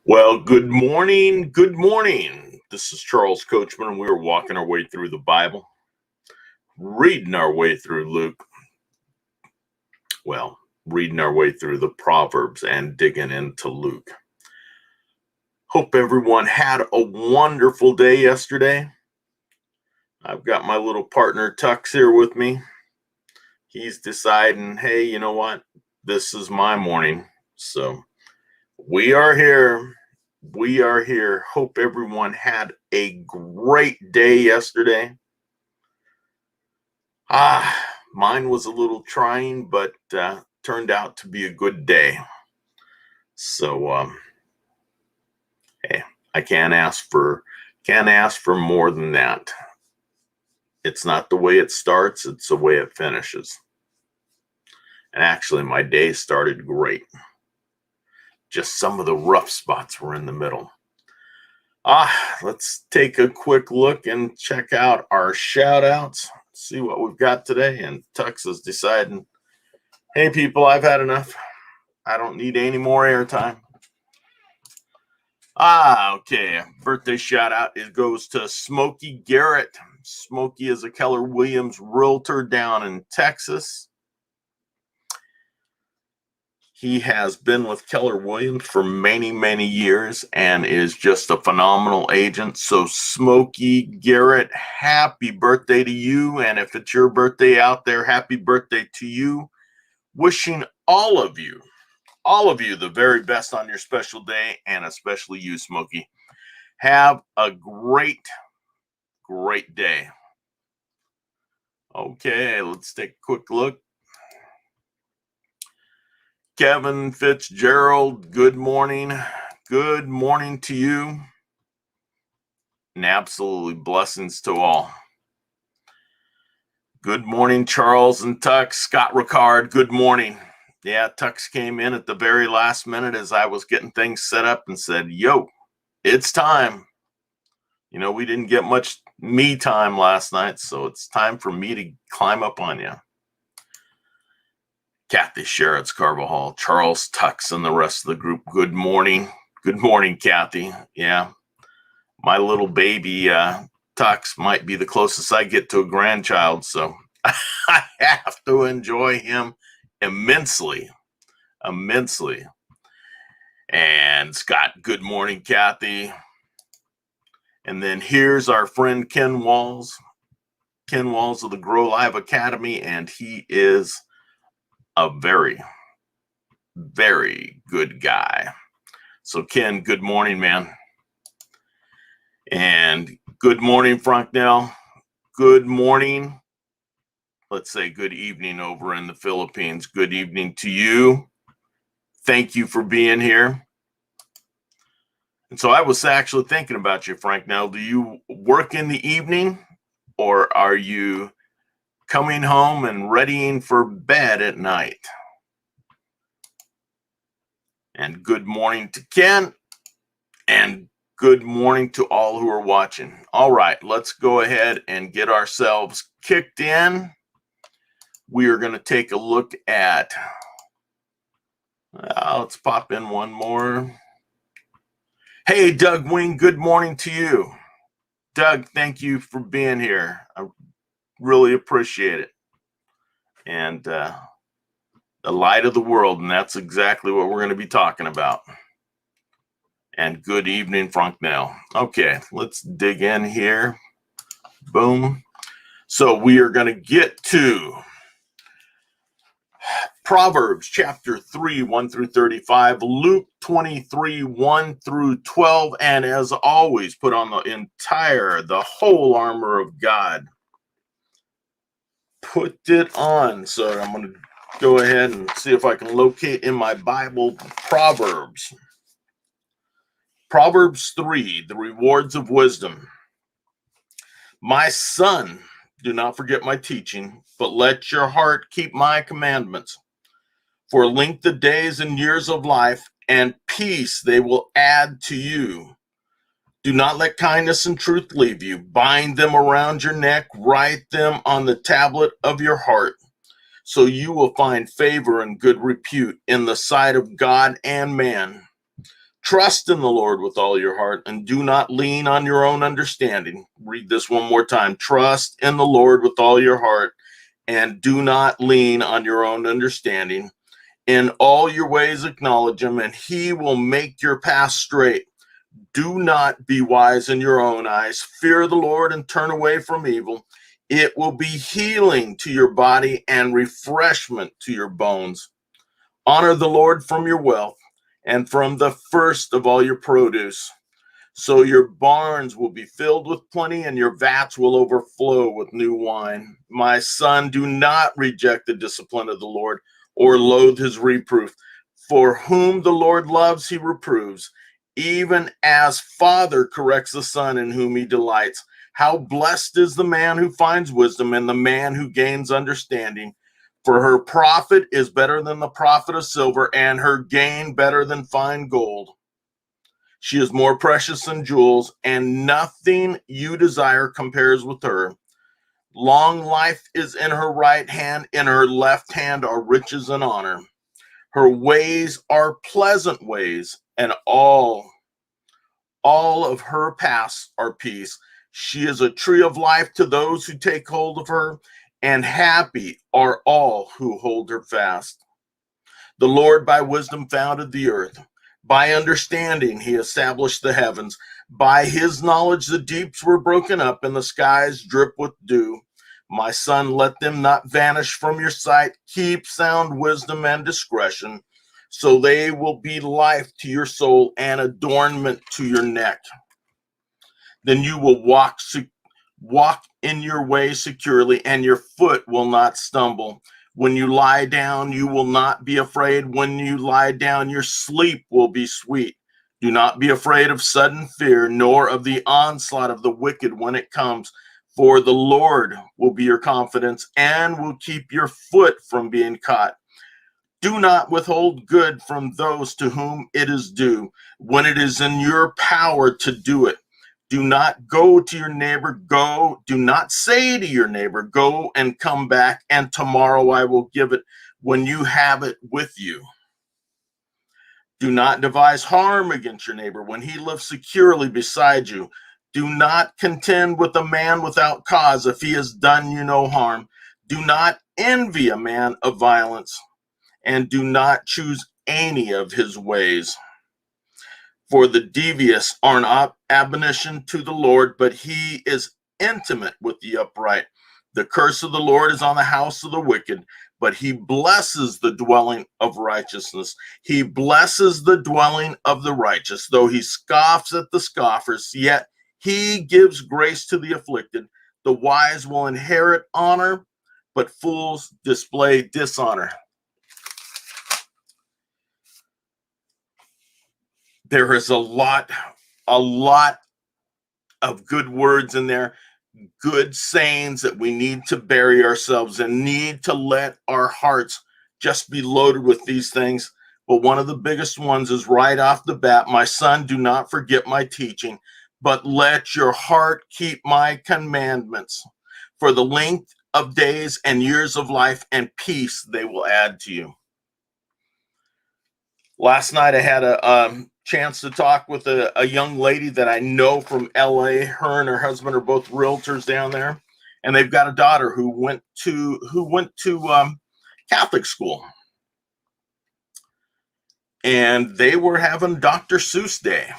Well, good morning. Good morning. This is Charles Coachman, and we are walking our way through the Bible, reading our way through Luke. Well, reading our way through the Proverbs and digging into Luke. Hope everyone had a wonderful day yesterday. I've got my little partner Tux here with me. He's deciding, hey, you know what? This is my morning. So we are here. We are here. Hope everyone had a great day yesterday. Mine was a little trying, but turned out to be a good day. So, hey, I can't ask for more than that. It's not the way it starts; it's the way it finishes. And actually, my day started great. Just some of the rough spots were in the middle. Let's take a quick look and check out our shout outs, see what we've got today. And Tux is deciding, hey, people, I've had enough. I don't need any more airtime. Okay. Birthday shout out. It goes to Smokey Garrett. Smokey is a Keller Williams realtor down in Texas. He has been with Keller Williams for many, many years and is just a phenomenal agent. So Smokey Garrett, happy birthday to you. And if it's your birthday out there, happy birthday to you. Wishing all of you the very best on your special day, and especially you, Smokey. Have a great, great day. Okay, let's take a quick look. Kevin Fitzgerald, good morning. Good morning to you. And absolutely blessings to all. Good morning, Charles and Tux. Scott Ricard, good morning. Yeah, Tux came in at the very last minute as I was getting things set up and said, yo, it's time. You know, we didn't get much me time last night, so it's time for me to climb up on you. Kathy Sherritt's Carvajal, Charles Tux, and the rest of the group, good morning. Good morning, Kathy. Yeah, my little baby Tux might be the closest I get to a grandchild, so I have to enjoy him immensely. And Scott, good morning, Kathy. And then here's our friend Ken Walls of the Grow Live Academy, and he is a very, very good guy. So Ken, good morning, man. And good morning, Franknell. Good morning. Let's say good evening over in the Philippines. Good evening to you. Thank you for being here. And so I was actually thinking about you, Franknell. Do you work in the evening, or are you coming home and readying for bed at night? And good morning to Ken, and good morning to all who are watching. All right, let's go ahead and get ourselves kicked in. We are going to take a look at, let's pop in one more. Hey, Doug Wing, good morning to you. Doug, thank you for being here. I really appreciate it. And the light of the world, and that's exactly what we're going to be talking about. And good evening, Franknell. Okay, let's dig in here. Boom. So we are going to get to Proverbs chapter 3, 1 through 35, Luke 23, 1 through 12, and as always, put on the whole armor of God. Put it on. So I'm going to go ahead and see if I can locate in my Bible Proverbs. Proverbs 3, the rewards of wisdom. My son, do not forget my teaching, but let your heart keep my commandments. For length of days and years of life and peace they will add to you. Do not let kindness and truth leave you. Bind them around your neck, write them on the tablet of your heart, so you will find favor and good repute in the sight of God and man. Trust in the Lord with all your heart and do not lean on your own understanding. Read this one more time. Trust in the Lord with all your heart and do not lean on your own understanding. In all your ways acknowledge him, and he will make your path straight. Do not be wise in your own eyes. Fear the Lord and turn away from evil. It will be healing to your body and refreshment to your bones. Honor the Lord from your wealth and from the first of all your produce. So your barns will be filled with plenty and your vats will overflow with new wine. My son, do not reject the discipline of the Lord or loathe his reproof. For whom the Lord loves, he reproves, even as father corrects the son in whom he delights. How blessed is the man who finds wisdom and the man who gains understanding. For her profit is better than the profit of silver, and her gain better than fine gold. She is more precious than jewels, and nothing you desire compares with her. Long life is in her right hand, in her left hand are riches and honor. Her ways are pleasant ways, and all of her paths are peace. She is a tree of life to those who take hold of her, and happy are all who hold her fast. The Lord by wisdom founded the earth. By understanding, he established the heavens. By his knowledge, the deeps were broken up and the skies drip with dew. My son, let them not vanish from your sight. Keep sound wisdom and discretion, so they will be life to your soul and adornment to your neck. Then you will walk in your way securely, and your foot will not stumble. When you lie down, you will not be afraid. When you lie down, your sleep will be sweet. Do not be afraid of sudden fear, nor of the onslaught of the wicked when it comes. For the Lord will be your confidence and will keep your foot from being caught. Do not withhold good from those to whom it is due, when it is in your power to do it. Do not go to your neighbor, do not say to your neighbor, go and come back, and tomorrow I will give it when you have it with you. Do not devise harm against your neighbor when he lives securely beside you. Do not contend with a man without cause if he has done you no harm. Do not envy a man of violence, and do not choose any of his ways. For the devious are an abomination to the Lord, but he is intimate with the upright. The curse of the Lord is on the house of the wicked, but he blesses the dwelling of righteousness. He blesses the dwelling of the righteous, though he scoffs at the scoffers, yet he gives grace to the afflicted. The wise will inherit honor, but fools display dishonor. There is a lot of good words in there, good sayings that we need to bury ourselves and need to let our hearts just be loaded with these things. But one of the biggest ones is right off the bat, my son, do not forget my teaching, but let your heart keep my commandments. For the length of days and years of life and peace they will add to you. Last night I had a chance to talk with a young lady that I know from LA. Her and her husband are both realtors down there, and they've got a daughter who went to Catholic school, and they were having Dr. Seuss Day,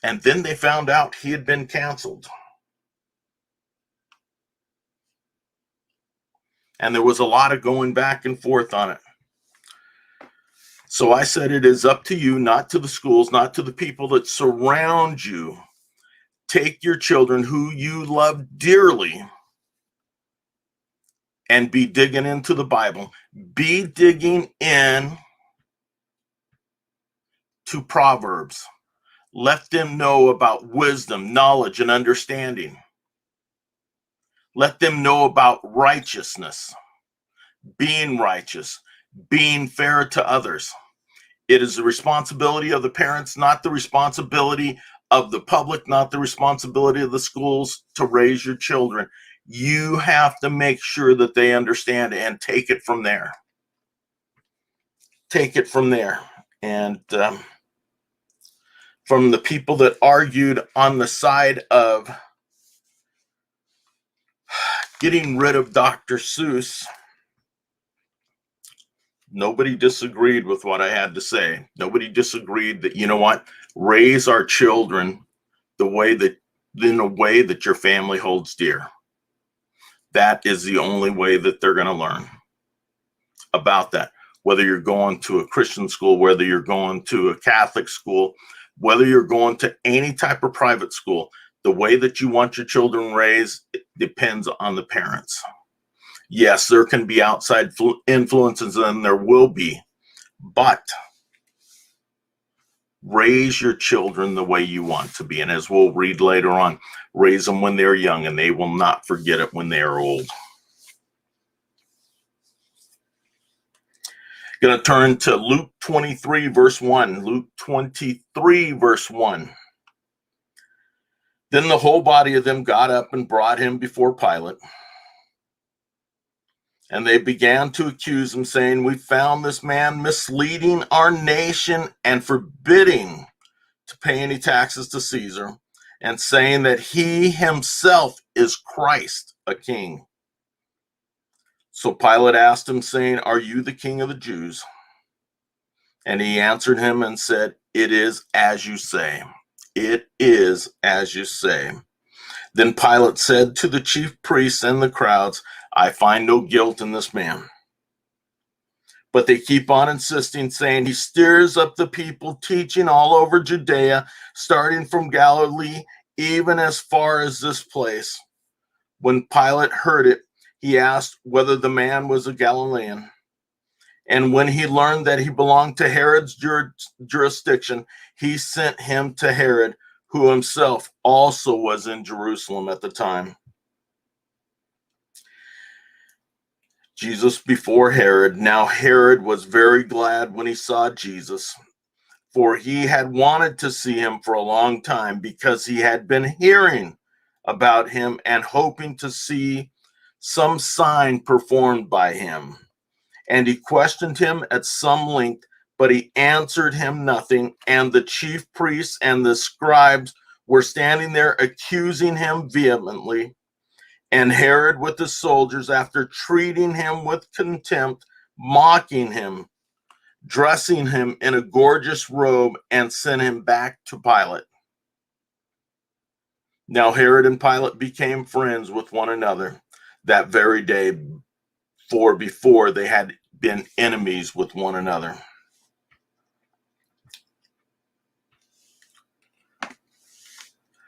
and then they found out he had been canceled, and there was a lot of going back and forth on it. So I said, it is up to you, not to the schools, not to the people that surround you. Take your children who you love dearly and be digging into the Bible. Be digging in to Proverbs. Let them know about wisdom, knowledge, and understanding. Let them know about righteousness, being righteous, being fair to others. It is the responsibility of the parents, not the responsibility of the public, not the responsibility of the schools to raise your children. You have to make sure that they understand and take it from there. Take it from there. And from the people that argued on the side of getting rid of Dr. Seuss, nobody disagreed with what I had to say. Nobody disagreed that, you know what, raise our children in a way that your family holds dear. That is the only way that they're going to learn about that. Whether you're going to a Christian school, whether you're going to a Catholic school, whether you're going to any type of private school, the way that you want your children raised depends on the parents. Yes, there can be outside influences, and there will be, but raise your children the way you want to be. And as we'll read later on, raise them when they're young, and they will not forget it when they are old. Going to turn to Luke 23, verse 1. Luke 23, verse 1. Then the whole body of them got up and brought him before Pilate. And they began to accuse him, saying, "We found this man misleading our nation and forbidding to pay any taxes to Caesar, and saying that he himself is Christ, a king." So Pilate asked him, saying, "Are you the king of the Jews?" And he answered him and said, "It is as you say. It is as you say." Then Pilate said to the chief priests and the crowds, "I find no guilt in this man." But they keep on insisting, saying, "He stirs up the people, teaching all over Judea, starting from Galilee, even as far as this place." When Pilate heard it, he asked whether the man was a Galilean. And when he learned that he belonged to Herod's jurisdiction, he sent him to Herod, who himself also was in Jerusalem at the time. Jesus before Herod. Now Herod was very glad when he saw Jesus, for he had wanted to see him for a long time, because he had been hearing about him and hoping to see some sign performed by him. And he questioned him at some length, but he answered him nothing. And the chief priests and the scribes were standing there accusing him vehemently. And Herod with the soldiers, after treating him with contempt, mocking him, dressing him in a gorgeous robe, and sent him back to Pilate. Now Herod and Pilate became friends with one another that very day, for before they had been enemies with one another.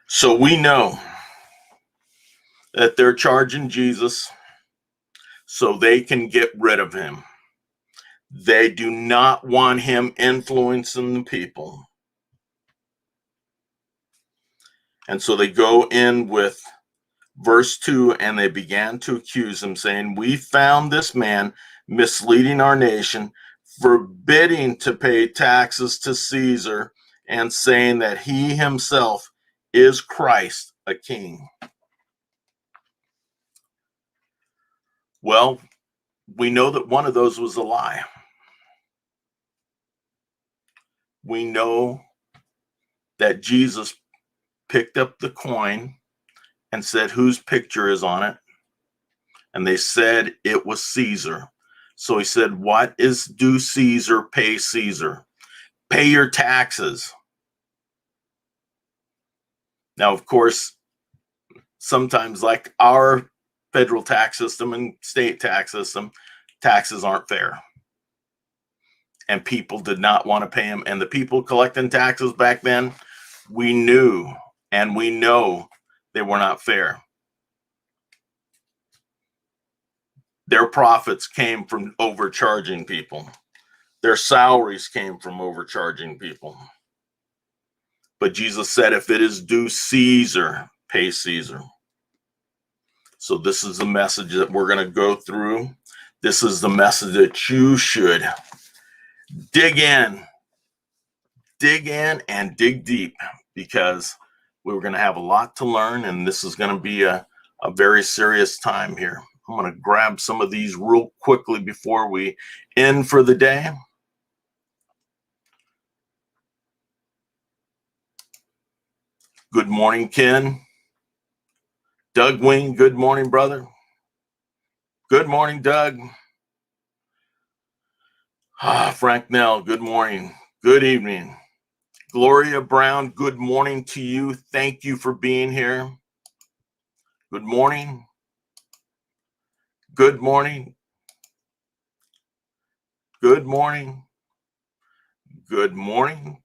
So we know that they're charging Jesus so they can get rid of him. They do not want him influencing the people. And so they go in with verse 2, and they began to accuse him, saying, "We found this man misleading our nation, forbidding to pay taxes to Caesar, and saying that he himself is Christ, a king." Well, we know that one of those was a lie. We know that Jesus picked up the coin and said, "Whose picture is on it?" And they said it was Caesar. So he said, "What is due Caesar, pay Caesar. Pay your taxes." Now, of course, sometimes like our federal tax system and state tax system, taxes aren't fair. And people did not want to pay them. And the people collecting taxes back then, we knew and we know they were not fair. Their profits came from overcharging people. Their salaries came from overcharging people. But Jesus said, if it is due Caesar, pay Caesar. So this is the message that we're going to go through. This is the message that you should dig in and dig deep, because we're going to have a lot to learn, and this is going to be a very serious time here. I'm going to grab some of these real quickly before we end for the day. Good morning, Ken. Doug Wing, good morning, brother. Good morning, Doug. Frank Nell, good morning. Good evening. Gloria Brown, good morning to you. Thank you for being here. Good morning. Good morning. Good morning. Good morning.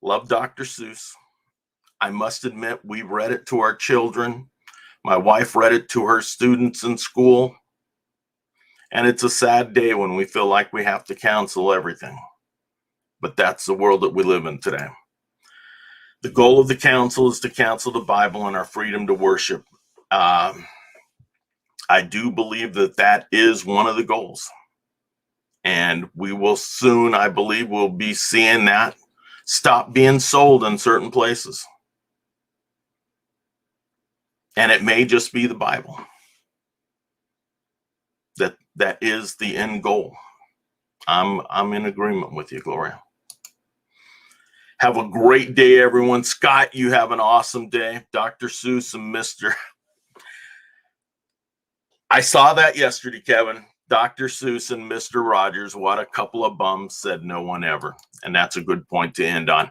Love Dr. Seuss. I must admit, we read it to our children. My wife read it to her students in school. And it's a sad day when we feel like we have to cancel everything. But that's the world that we live in today. The goal of the council is to cancel the Bible and our freedom to worship. I do believe that that is one of the goals. And we will soon, I believe, we'll be seeing that stop being sold in certain places. And it may just be the Bible. That is the end goal. I'm in agreement with you, Gloria. Have a great day, everyone. Scott, you have an awesome day. Dr. Seuss and Mr. I saw that yesterday, Kevin. Dr. Seuss and Mr. Rogers, what a couple of bums, said no one ever. And that's a good point to end on.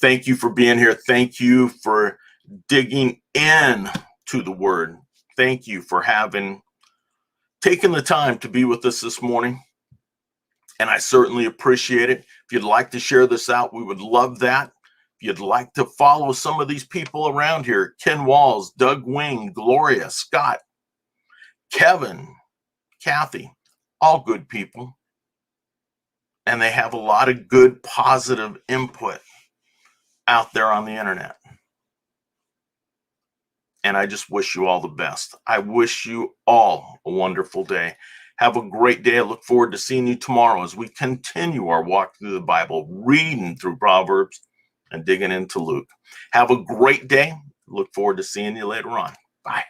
Thank you for being here. Thank you for digging in to the word. Thank you for taking the time to be with us this morning. And I certainly appreciate it. If you'd like to share this out, we would love that. If you'd like to follow some of these people around here, Ken Walls, Doug Wing, Gloria, Scott, Kevin, Kathy, all good people. And they have a lot of good, positive input out there on the internet. And I just wish you all the best. I wish you all a wonderful day. Have a great day. I look forward to seeing you tomorrow as we continue our walk through the Bible, reading through Proverbs and digging into Luke. Have a great day. Look forward to seeing you later on. Bye.